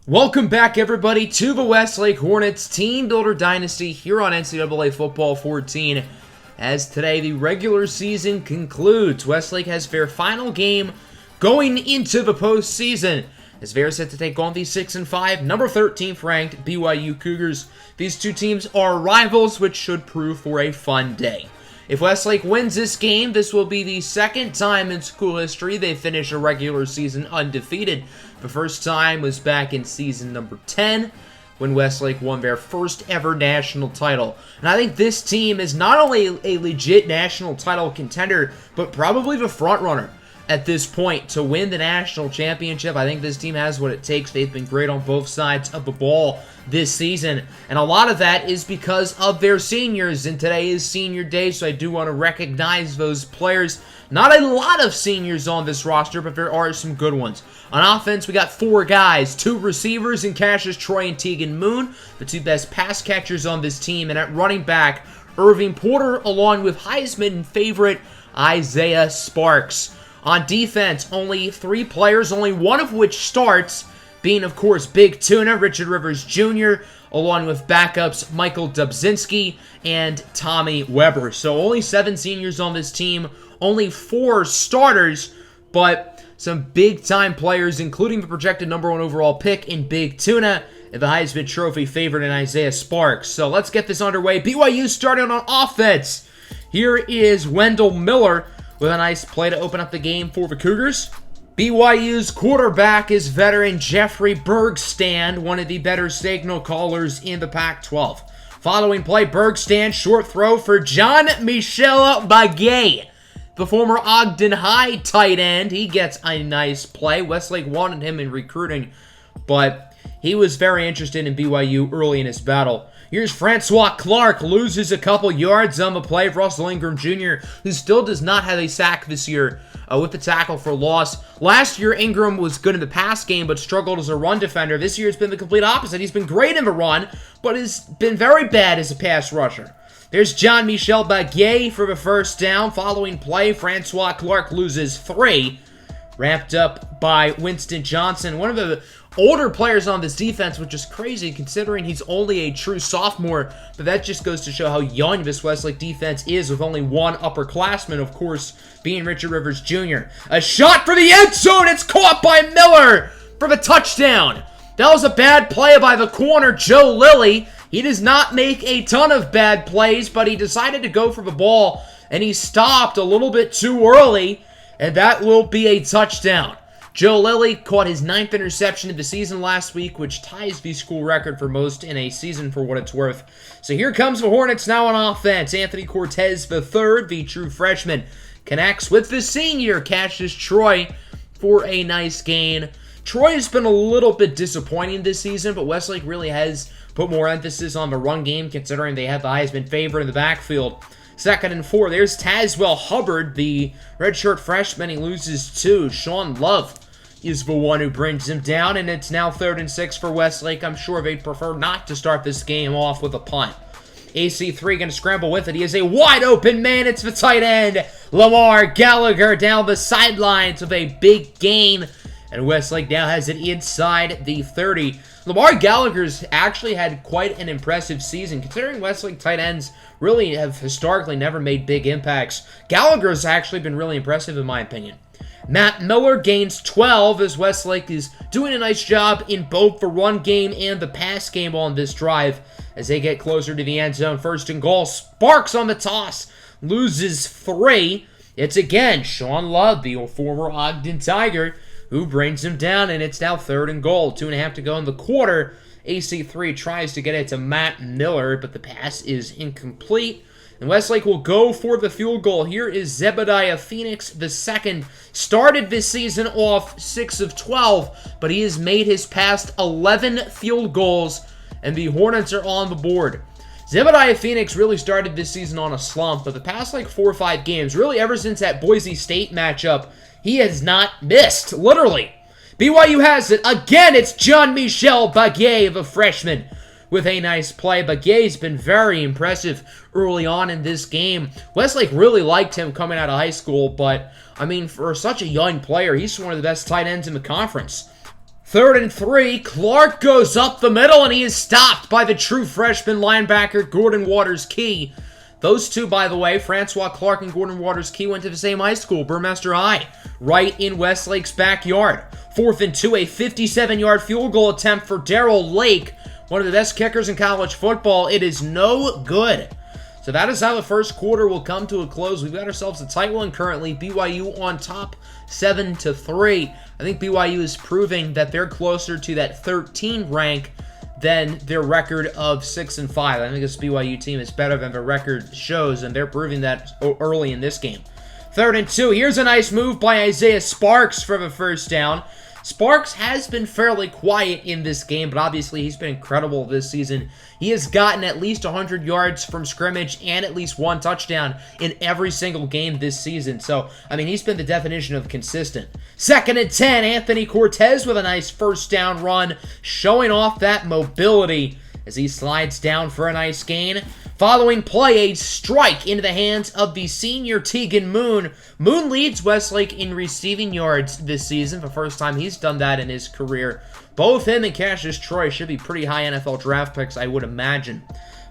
Welcome back, everybody, to the Westlake Hornets Team Builder Dynasty here on NCAA Football 14. As today, the regular season concludes. Westlake has their final game going into the postseason, as they're set to take on the 6-5, number 13th ranked BYU Cougars. These two teams are rivals, which should prove for a fun day. If Westlake wins this game, this will be the second time in school history they finish a regular season undefeated. The first time was back in season number 10, when Westlake won their first ever national title. And I think this team is not only a legit national title contender, but probably the front runner at this point to win the national championship. I think this team has what it takes. They've been great on both sides of the ball this season, and a lot of that is because of their seniors, and today is senior day, so I do want to recognize those players. Not a lot of seniors on this roster, but there are some good ones. On offense, we got 4 guys, 2 receivers in Cassius Troy and Tegan Moon, the 2 best pass catchers on this team, and at running back, Irving Porter, along with Heisman favorite Isaiah Sparks. On defense, only 3 players, only one of which starts, being, of course, Big Tuna, Richard Rivers Jr., along with backups Michael Dubzinski and Tommy Weber. So only 7 seniors on this team, only 4 starters, but some big-time players, including the projected number 1 overall pick in Big Tuna and the Heisman Trophy favorite in Isaiah Sparks. So let's get this underway. BYU starting on offense. Here is Wendell Miller with a nice play to open up the game for the Cougars. BYU's quarterback is veteran Jeffrey Bergstand, one of the better signal callers in the Pac-12. Following play, Bergstand, short throw for Jean-Michel Baguet, the former Ogden High tight end. He gets a nice play. Westlake wanted him in recruiting, but he was very interested in BYU early in his battle. Here's Francois Clark, loses a couple yards on the play of Russell Ingram Jr., who still does not have a sack this year with the tackle for loss. Last year, Ingram was good in the pass game, but struggled as a run defender. This year, it's been the complete opposite. He's been great in the run, but has been very bad as a pass rusher. There's Jean-Michel Baguet for the first down. Following play, Francois Clark loses 3. Wrapped up by Winston Johnson, one of the older players on this defense, which is crazy considering he's only a true sophomore, but that just goes to show how young this Westlake defense is, with only 1 upperclassman, of course, being Richard Rivers Jr. A shot for the end zone! It's caught by Miller for the touchdown! That was a bad play by the corner, Joe Lilly. He does not make a ton of bad plays, but he decided to go for the ball, and he stopped a little bit too early, and that will be a touchdown. Joe Lilly caught his 9th interception of the season last week, which ties the school record for most in a season for what it's worth. So here comes the Hornets now on offense. Anthony Cortez III, the true freshman, connects with the senior, Cassius Troy, for a nice gain. Troy has been a little bit disappointing this season, but Westlake really has put more emphasis on the run game, considering they have the Heisman favorite in the backfield. 2nd and 4. There's Tazwell Hubbard, the redshirt freshman. He loses 2. Sean Love is the one who brings him down, and it's now 3rd and 6 for Westlake. I'm sure they'd prefer not to start this game off with a punt. AC3 going to scramble with it. He is a wide open man. It's the tight end, Lamar Gallagher, down the sidelines with a big gain, and Westlake now has it inside the 30. Lamar Gallagher's actually had quite an impressive season, considering Westlake tight ends really have historically never made big impacts. Gallagher's actually been really impressive in my opinion. Matt Miller gains 12 as Westlake is doing a nice job in both the run game and the pass game on this drive as they get closer to the end zone. 1st and goal. Sparks on the toss, loses 3. It's again Sean Love, the former Ogden Tiger, who brings him down, and it's now 3rd and goal. 2.5 to go in the quarter. AC3 tries to get it to Matt Miller, but the pass is incomplete. And Westlake will go for the field goal. Here is Zebediah Phoenix II. Started this season off 6 of 12, but he has made his past 11 field goals, and the Hornets are on the board. Zebediah Phoenix really started this season on a slump, but the past 4 or 5 games, really ever since that Boise State matchup, he has not missed, literally. BYU has it. Again, it's Jean-Michel Baguet, the freshman, with a nice play. Baguet's been very impressive early on in this game. Westlake really liked him coming out of high school, but, I mean, for such a young player, he's one of the best tight ends in the conference. 3rd and 3. Clark goes up the middle, and he is stopped by the true freshman linebacker, Gordon Waters-Key. Those two, by the way, Francois Clark and Gordon Waters-Key, went to the same high school, Burmester High, right in Westlake's backyard. 4th and 2, a 57-yard field goal attempt for Darrell Lake, one of the best kickers in college football. It is no good. So that is how the first quarter will come to a close. We've got ourselves a tight one currently. BYU on top, 7-3. I think BYU is proving that they're closer to that 13 rank than their record of 6-5. I think this BYU team is better than their record shows, and they're proving that early in this game. 3rd and 2. Here's a nice move by Isaiah Sparks for the first down. Sparks has been fairly quiet in this game, but obviously he's been incredible this season. He has gotten at least 100 yards from scrimmage and at least 1 touchdown in every single game this season. So, I mean, he's been the definition of consistent. 2nd and 10, Anthony Cortez with a nice first down run, showing off that mobility as he slides down for a nice gain. Following play, a strike into the hands of the senior Tegan Moon. Moon leads Westlake in receiving yards this season. For the first time he's done that in his career. Both him and Cassius Troy should be pretty high NFL draft picks, I would imagine.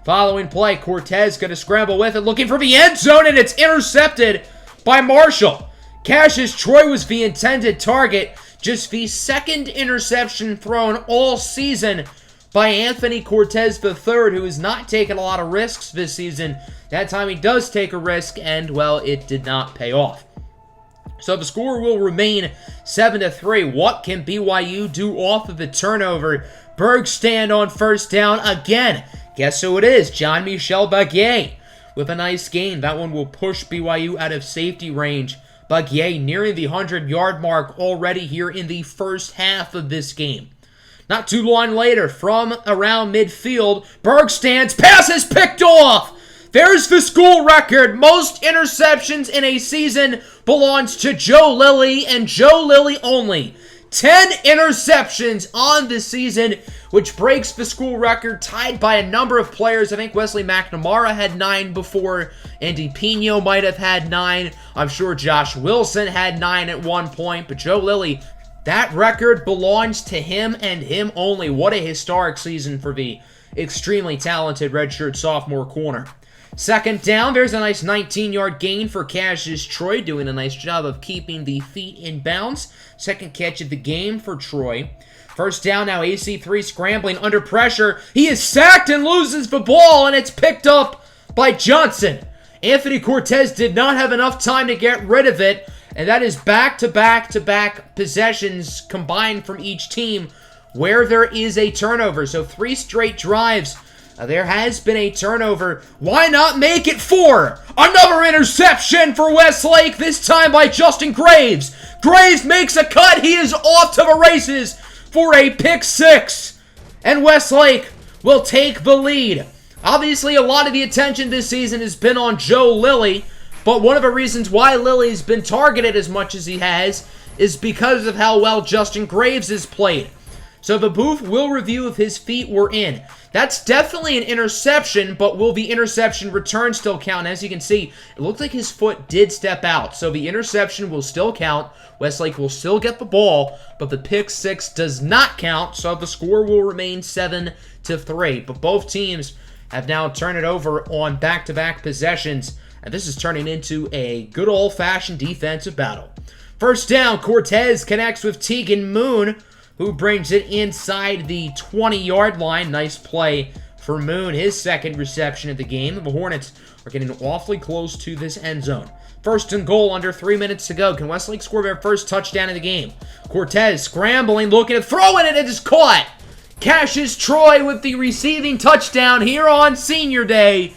Following play, Cortez going to scramble with it, looking for the end zone, and it's intercepted by Marshall. Cassius Troy was the intended target. Just the 2nd interception thrown all season by Anthony Cortez III, who has not taken a lot of risks this season. That time he does take a risk, and, well, it did not pay off. So the score will remain 7-3. What can BYU do off of the turnover? Bergstand on first down again. Guess who it is? Jean-Michel Baguier with a nice gain. That one will push BYU out of safety range. Baguier nearing the 100-yard mark already here in the first half of this game. Not too long later, from around midfield, Bergstand's pass is picked off. There's the school record. Most interceptions in a season belongs to Joe Lilly and Joe Lilly only. 10 interceptions on the season, which breaks the school record, tied by a number of players. I think Wesley McNamara had 9 before. Andy Pino might have had 9. I'm sure Josh Wilson had 9 at one point, but Joe Lilly, that record belongs to him and him only. What a historic season for the extremely talented redshirt sophomore corner. 2nd down, there's a nice 19-yard gain for Cassius Troy, doing a nice job of keeping the feet in bounds. 2nd catch of the game for Troy. 1st down now, AC3 scrambling under pressure. He is sacked and loses the ball, and it's picked up by Johnson. Anthony Cortez did not have enough time to get rid of it, and that is back-to-back-to-back possessions combined from each team where there is a turnover. So 3 straight drives. There has been a turnover. Why not make it 4? Another interception for Westlake, this time by Justin Graves. Graves makes a cut. He is off to the races for a pick 6. And Westlake will take the lead. Obviously, a lot of the attention this season has been on Joe Lilly, but one of the reasons why Lilly's been targeted as much as he has is because of how well Justin Graves has played. So the booth will review if his feet were in. That's definitely an interception, but will the interception return still count? As you can see, it looks like his foot did step out, so the interception will still count. Westlake will still get the ball, but the pick 6 does not count, so the score will remain 7-3. But both teams have now turned it over on back-to-back possessions, and this is turning into a good old-fashioned defensive battle. 1st down, Cortez connects with Tegan Moon, who brings it inside the 20-yard line. Nice play for Moon, his 2nd reception of the game. The Hornets are getting awfully close to this end zone. 1st and goal, under 3 minutes to go. Can Westlake score their first touchdown of the game? Cortez scrambling, looking to throw it, and it is caught. Cassius Troy with the receiving touchdown here on Senior Day.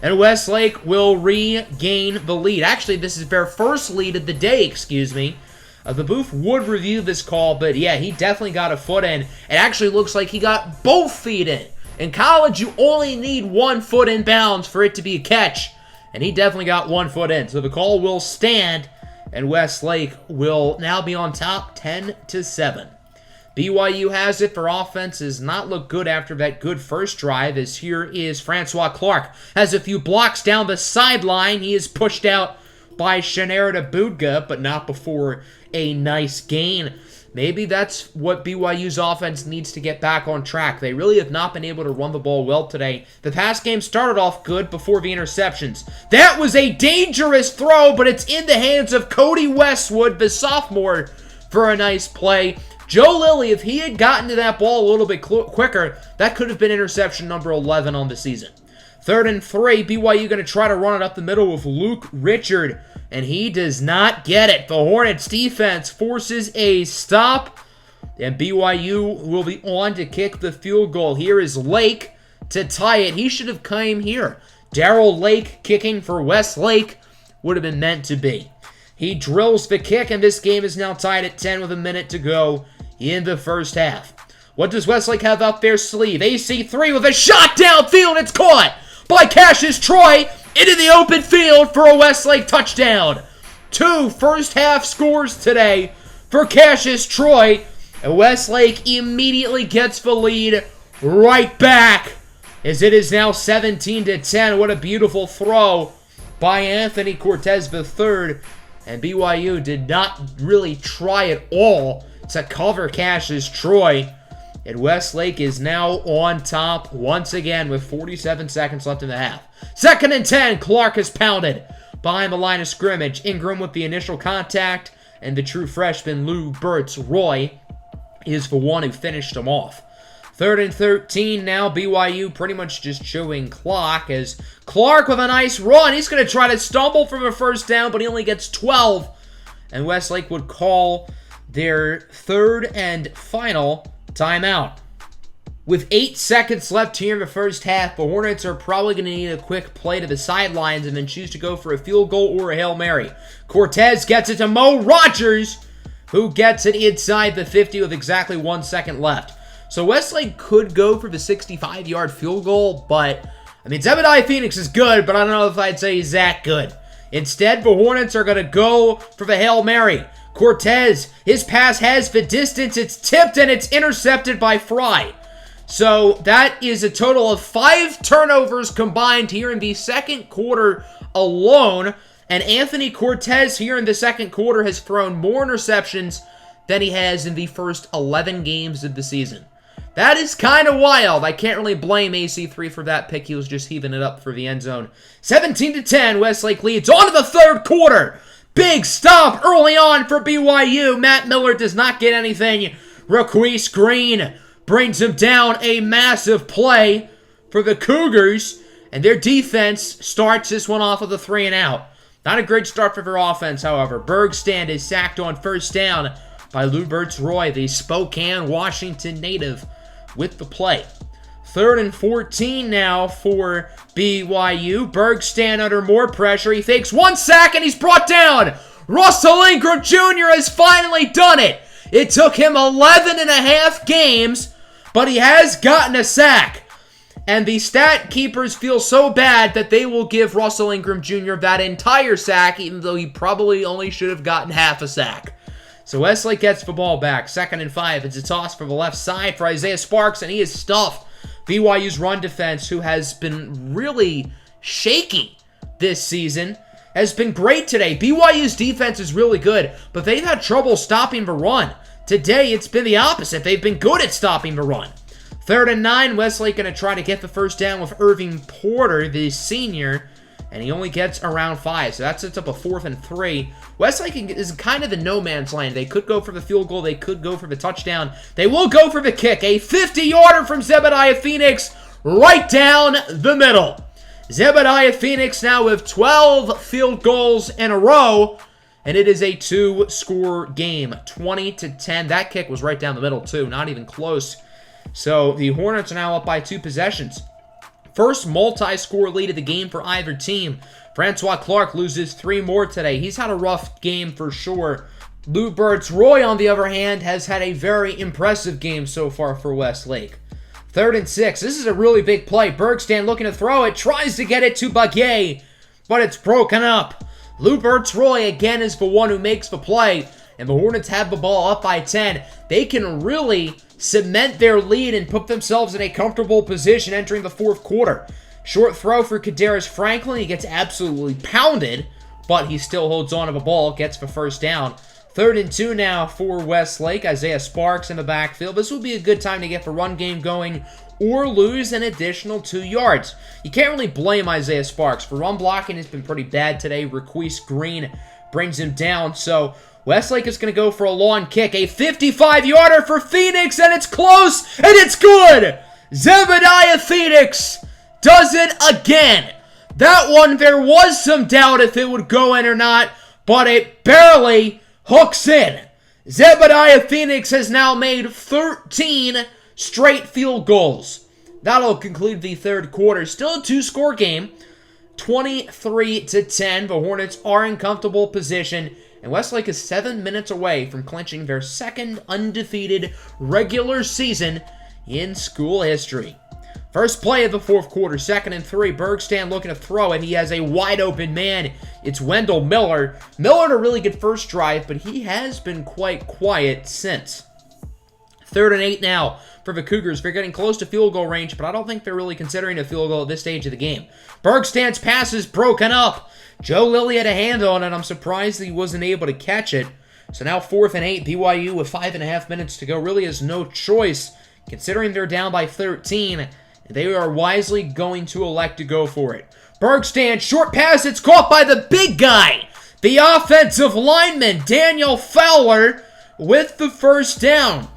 And Westlake will regain the lead. Actually, this is their first lead of the day, excuse me. The booth would review this call, but yeah, he definitely got a foot in. It actually looks like he got both feet in. In college, you only need 1 foot in bounds for it to be a catch, and he definitely got 1 foot in. So the call will stand, and Westlake will now be on top 10-7. BYU has it. Their offense does not look good after that good first drive, as here is Francois Clark. Has a few blocks down the sideline. He is pushed out by Shanarita Budga, but not before a nice gain maybe that's what BYU's offense needs to get back on track. They really have not been able to run the ball well today. The pass game started off good before the interceptions. That was a dangerous throw, but it's in the hands of Cody Westwood, the sophomore, for a nice play. Joe Lilly, if he had gotten to that ball a little bit quicker, that could have been interception number 11 on the season. 3rd and 3, BYU going to try to run it up the middle with Luke Richard, and he does not get it. The Hornets defense forces a stop, and BYU will be on to kick the field goal. Here is Lake to tie it. He should have come here. Darrell Lake kicking for Westlake would have been meant to be. He drills the kick, and this game is now tied at 10 with a minute to go in the first half. What does Westlake have up their sleeve? AC3 with a shot downfield. It's caught by Cassius Troy into the open field for a Westlake touchdown. 2 first-half scores today for Cassius Troy, and Westlake immediately gets the lead right back as it is now 17-10. What a beautiful throw by Anthony Cortez III, and BYU did not really try at all to cover Cassius Troy. And Westlake is now on top once again with 47 seconds left in the half. 2nd and 10, Clark is pounded behind the line of scrimmage. Ingram with the initial contact, and the true freshman Lou Burtz-Roy is the one who finished him off. 3rd and 13 now, BYU pretty much just chewing clock as Clark with a nice run. He's going to try to stumble from a first down, but he only gets 12. And Westlake would call their 3rd and final timeout. With 8 seconds left here in the first half, the Hornets are probably going to need a quick play to the sidelines and then choose to go for a field goal or a Hail Mary. Cortez gets it to Mo Rogers, who gets it inside the 50 with exactly 1 second left. So Westlake could go for the 65-yard field goal, but, I mean, Zebediah Phoenix is good, but I don't know if I'd say he's that good. Instead, the Hornets are going to go for the Hail Mary. Cortez, his pass has the distance, it's tipped, and it's intercepted by Fry. So that is a total of 5 turnovers combined here in the second quarter alone, and Anthony Cortez here in the second quarter has thrown more interceptions than he has in the first 11 games of the season. That is kind of wild. I can't really blame AC3 for that pick. He was just heaving it up for the end zone. 17-10, Westlake leads on to the third quarter. Big stop early on for BYU. Matt Miller does not get anything. Raquise Green brings him down. A massive play for the Cougars. And their defense starts this one off with a 3 and out. Not a great start for their offense, however. Bergstand is sacked on first down by Lou Burtz-Roy, the Spokane, Washington native, with the play. 3rd and 14 now for BYU. Bergstand under more pressure. He fakes 1 sack and he's brought down. Russell Ingram Jr. has finally done it. It took him 11 and a half games, but he has gotten a sack. And the stat keepers feel so bad that they will give Russell Ingram Jr. that entire sack, even though he probably only should have gotten half a sack. So Westlake gets the ball back. 2nd and 5. It's a toss for the left side for Isaiah Sparks, and he is stuffed. BYU's run defense, who has been really shaky this season, has been great today. BYU's defense is really good, but they've had trouble stopping the run. Today, it's been the opposite. They've been good at stopping the run. 3rd and 9, Westlake going to try to get the first down with Irving Porter, the senior, and he only gets around 5, so that sets up a 4th and 3. Westlake is kind of the no man's land. They could go for the field goal. They could go for the touchdown. They will go for the kick. A 50-yarder from Zebediah Phoenix right down the middle. Zebediah Phoenix now with 12 field goals in a row, and it is a 2-score game, 20-10. That kick was right down the middle, too, not even close. So the Hornets are now up by 2 possessions. First multi-score lead of the game for either team. Francois Clark loses 3 more today. He's had a rough game for sure. Lou Burtz-Roy, on the other hand, has had a very impressive game so far for Westlake. 3rd and 6. This is a really big play. Bergstand looking to throw it. Tries to get it to Baguette, but it's broken up. Lou Burtz-Roy again is the one who makes the play, and the Hornets have the ball up by 10. They can really cement their lead and put themselves in a comfortable position entering the 4th quarter. Short throw for Kadarius Franklin. He gets absolutely pounded, but he still holds on to the ball, gets the first down. 3rd and 2 now for Westlake. Isaiah Sparks in the backfield. This would be a good time to get the run game going or lose an additional 2 yards. You can't really blame Isaiah Sparks. For run blocking, it's been pretty bad today. Requise Green brings him down. So Westlake is going to go for a long kick. A 55-yarder for Phoenix, and it's close, and it's good! Zebediah Phoenix does it again. That one, there was some doubt if it would go in or not, but it barely hooks in. Zebediah Phoenix has now made 13 straight field goals. That'll conclude the 3rd quarter. Still a 2-score game. 23-10. The Hornets are in comfortable position, and Westlake is 7 minutes away from clinching their 2nd undefeated regular season in school history. First play of the 4th quarter, 2nd and 3. Bergstand looking to throw it. He has a wide open man. It's Wendell Miller. Miller had a really good first drive, but he has been quite quiet since. 3rd and 8 now for the Cougars. They're getting close to field goal range, but I don't think they're really considering a field goal at this stage of the game. Bergstand's pass is broken up. Joe Lilly had a hand on it. I'm surprised that he wasn't able to catch it. So now 4th and 8. BYU with 5.5 minutes to go really has no choice, considering they're down by 13. They are wisely going to elect to go for it. Bergstand, short pass, it's caught by the big guy. The offensive lineman, Daniel Fowler, with the first down.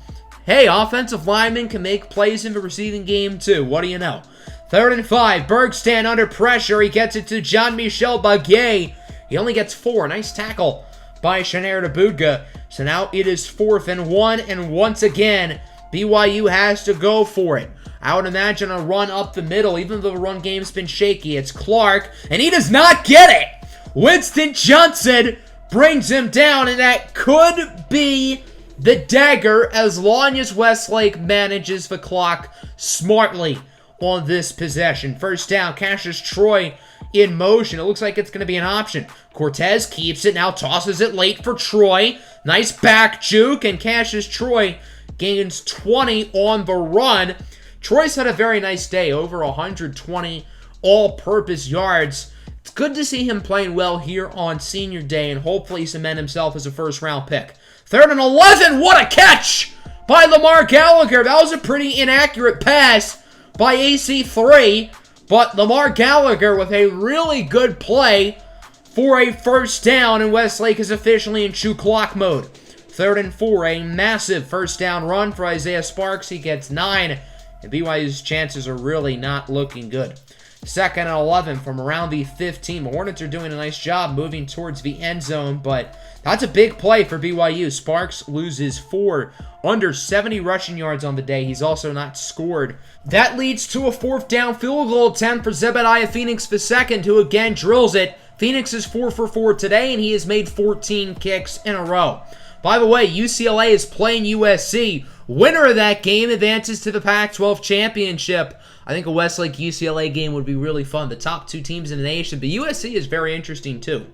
Hey, offensive linemen can make plays in the receiving game too. What do you know? 3rd and 5. Bergstand under pressure. He gets it to Jean-Michel Baguet. He only gets 4. Nice tackle by Shanner Dabudga. So now it is 4th and 1. And once again, BYU has to go for it. I would imagine a run up the middle, even though the run game's been shaky. It's Clark, and he does not get it. Winston Johnson brings him down, and that could be the dagger as long as Westlake manages the clock smartly on this possession. First down, Cassius Troy in motion. It looks like it's going to be an option. Cortez keeps it, now tosses it late for Troy. Nice back juke, and Cassius Troy gains 20 on the run. Troy's had a very nice day, over 120 all-purpose yards. It's good to see him playing well here on senior day and hopefully cement himself as a first-round pick. 3rd and 11, what a catch by Lamar Gallagher. That was a pretty inaccurate pass by AC3, but Lamar Gallagher with a really good play for a first down, and Westlake is officially in chew clock mode. 3rd and 4, a massive first down run for Isaiah Sparks. He gets 9. And BYU's chances are really not looking good. 2nd and 11 from around the 15. The Hornets are doing a nice job moving towards the end zone, but that's a big play for BYU. Sparks loses 4, under 70 rushing yards on the day. He's also not scored. That leads to a 4th down field goal attempt for Zebediah Phoenix II, who again drills it. Phoenix is 4 for 4 today, and he has made 14 kicks in a row. By the way, UCLA is playing USC. Winner of that game advances to the Pac-12 championship. I think a Westlake-UCLA game would be really fun. The top 2 teams in the nation. But USC is very interesting, too.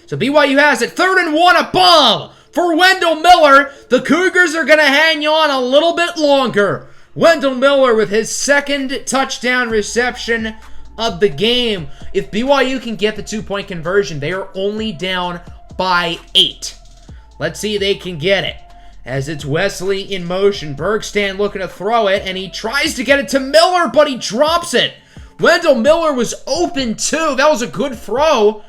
So BYU has it. 3rd and 1, a bomb for Wendell Miller. The Cougars are going to hang on a little bit longer. Wendell Miller with his 2nd touchdown reception of the game. If BYU can get the 2-point conversion, they are only down by 8. Let's see if they can get it. As it's Wesley in motion. Bergstand looking to throw it, and he tries to get it to Miller, but he drops it. Wendell Miller was open too. That was a good throw,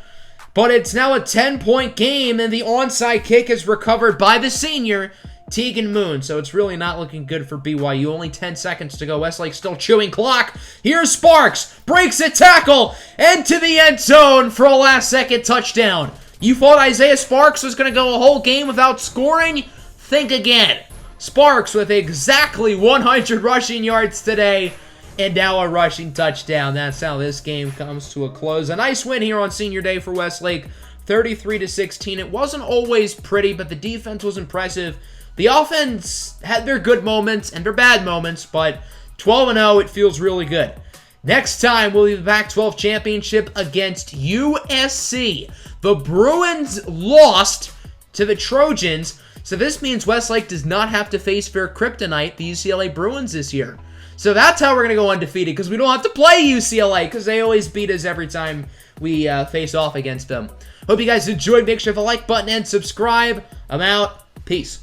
but it's now a 10-point game, and the onside kick is recovered by the senior, Tegan Moon. So it's really not looking good for BYU. Only 10 seconds to go. Westlake still chewing clock. Here's Sparks. Breaks a tackle into the end zone for a last-second touchdown. You thought Isaiah Sparks was going to go a whole game without scoring? Think again. Sparks with exactly 100 rushing yards today, and now a rushing touchdown. That's how this game comes to a close. A nice win here on senior day for Westlake, 33-16. It wasn't always pretty, but the defense was impressive. The offense had their good moments and their bad moments, but 12-0, it feels really good. Next time, we'll be the Pac-12 championship against USC. The Bruins lost to the Trojans, so this means Westlake does not have to face their kryptonite, the UCLA Bruins, this year. So that's how we're going to go undefeated, because we don't have to play UCLA, because they always beat us every time we face off against them. Hope you guys enjoyed. Make sure to hit the like button and subscribe. I'm out. Peace.